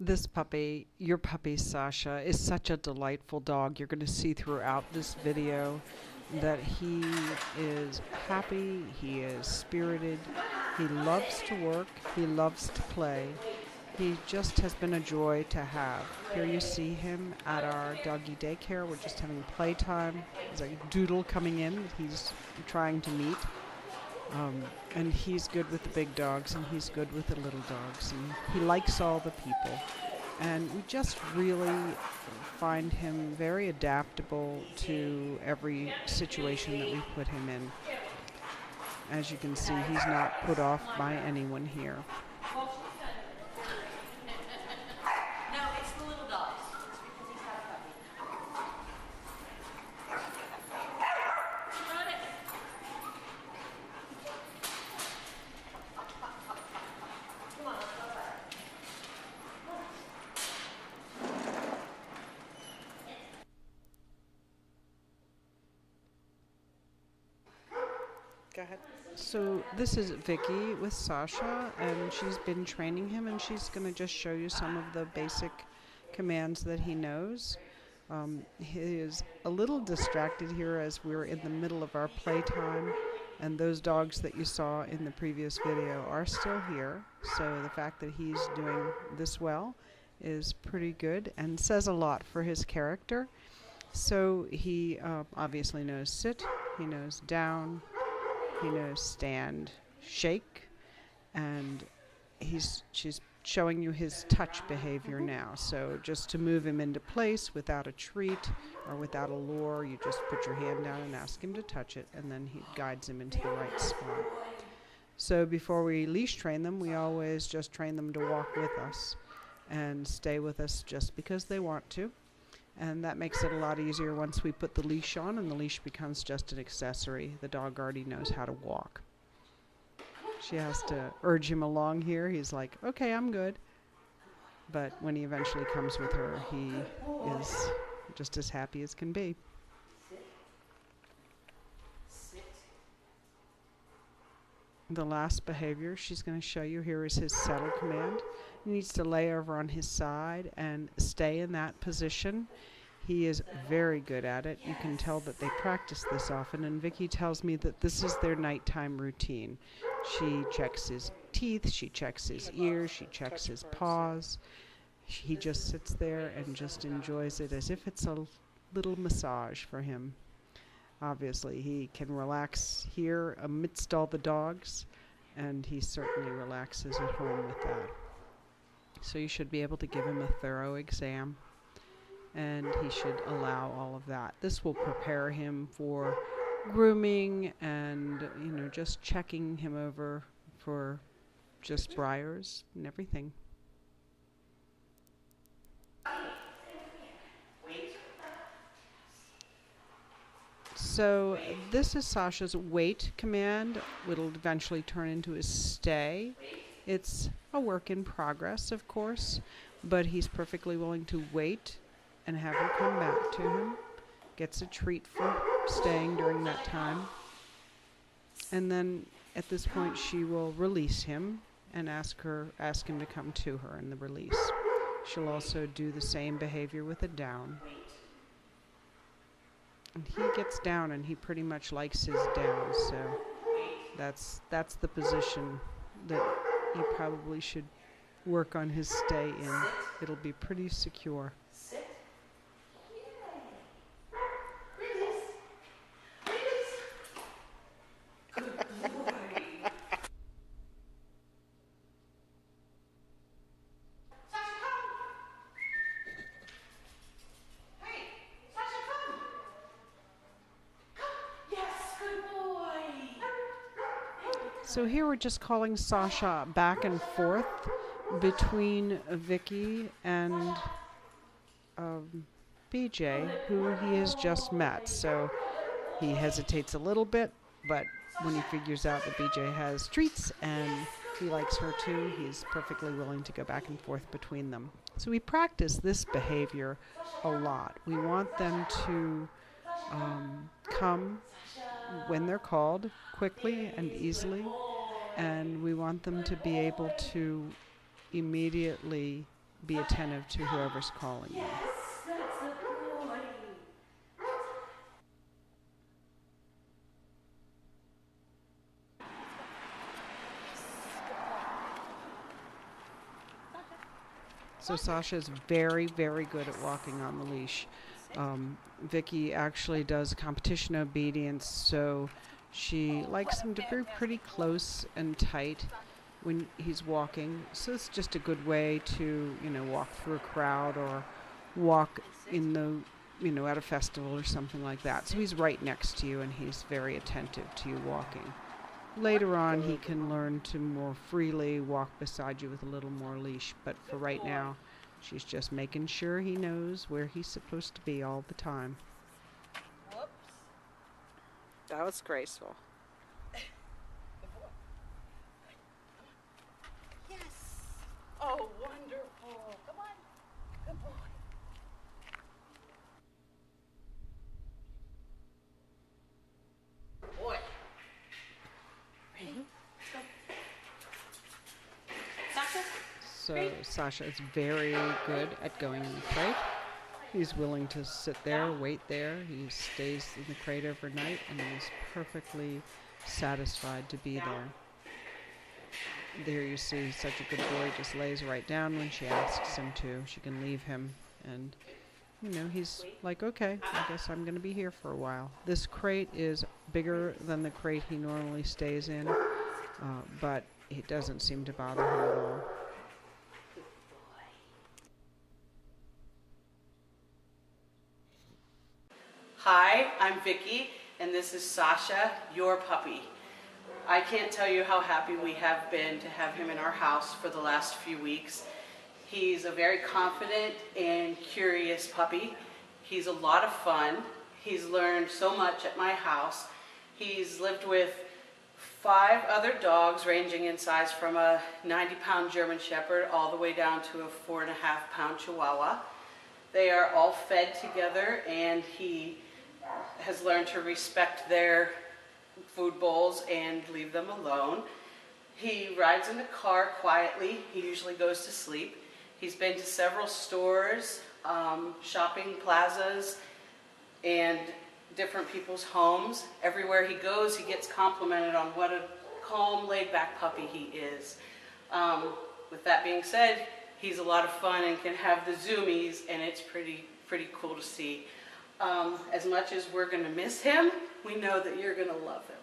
This puppy, your puppy Sasha, is such a delightful dog. You're going to see throughout this video that he is happy, he is spirited, he loves to work, he loves to play. He just has been a joy to have. Here you see him at our doggy daycare. We're just having playtime. There's a doodle coming in that he's trying to meet. And he's good with the big dogs, and he's good with the little dogs, and he likes all the people. And we just really find him very adaptable to every situation that we put him in. As you can see, he's not put off by anyone here. Go ahead. So this is Vicky with Sascha, and she's been training him, and she's going to just show you some of the basic commands that he knows. He is a little distracted here as we're in the middle of our playtime, and those dogs that you saw in the previous video are still here. So the fact that he's doing this well is pretty good and says a lot for his character. So he obviously knows sit, he knows down, he knows stand, shake, and she's showing you his touch behavior now. So just to move him into place without a treat or without a lure, you just put your hand down and ask him to touch it, and then he guides him into the right spot. So before we leash train them, we always just train them to walk with us and stay with us just because they want to. And that makes it a lot easier once we put the leash on, and the leash becomes just an accessory. The dog already knows how to walk. She has to urge him along here. He's like, okay, I'm good. But when he eventually comes with her, he is just as happy as can be. The last behavior she's going to show you here is his settle command. He needs to lay over on his side and stay in that position. He is very good at it. You can tell that they practice this often, and Vicky tells me that this is their nighttime routine. She checks his teeth, she checks his ears, she checks his paws. He just sits there and just enjoys it as if it's a little massage for him. Obviously, he can relax here amidst all the dogs, and he certainly relaxes at home with that. So you should be able to give him a thorough exam, and he should allow all of that. This will prepare him for grooming and, just checking him over for just briars and everything. So this is Sasha's wait command. It'll eventually turn into his stay. It's a work in progress, of course, but he's perfectly willing to wait and have her come back to him. Gets a treat for staying during that time. And then at this point she will release him and ask him to come to her in the release. She'll also do the same behavior with a down. And he gets down, and he pretty much likes his down, so that's the position that you probably should work on his stay in. It'll be pretty secure. So here we're just calling Sascha back and forth between Vicky and BJ, who he has just met. So he hesitates a little bit, but when he figures out that BJ has treats and he likes her too, he's perfectly willing to go back and forth between them. So we practice this behavior a lot. We want them to come when they're called quickly and easily, and we want them to be able to immediately be attentive to whoever's calling you. So Sascha is very, very good at walking on the leash. Vicky actually does competition obedience, so she likes him to be pretty close and tight when he's walking. So it's just a good way to, walk through a crowd or walk in the, at a festival or something like that. So he's right next to you and he's very attentive to you walking. Later on, he can learn to more freely walk beside you with a little more leash, but for right now, she's just making sure he knows where he's supposed to be all the time. Whoops. That was graceful. Yes. Oh, wonderful. Come on. Good boy. Boy. Ready? Let's go. Sascha? So Sascha is very good at going in the crate. He's willing to sit there, wait there. He stays in the crate overnight and is perfectly satisfied to be there. There you see such a good boy, just lays right down when she asks him to. She can leave him and he's like, okay, I guess I'm going to be here for a while. This crate is bigger than the crate he normally stays in, but it doesn't seem to bother him at all. Hi, I'm Vicky, and this is Sascha, your puppy. I can't tell you how happy we have been to have him in our house for the last few weeks. He's a very confident and curious puppy. He's a lot of fun. He's learned so much at my house. He's lived with 5 other dogs ranging in size from a 90-pound German Shepherd all the way down to a 4.5-pound Chihuahua. They are all fed together, and he has learned to respect their food bowls and leave them alone. He rides in the car quietly. He usually goes to sleep. He's been to several stores, shopping plazas, and different people's homes. Everywhere he goes, he gets complimented on what a calm, laid-back puppy he is. With that being said, he's a lot of fun and can have the zoomies, and it's pretty cool to see. As much as we're going to miss him, we know that you're going to love him.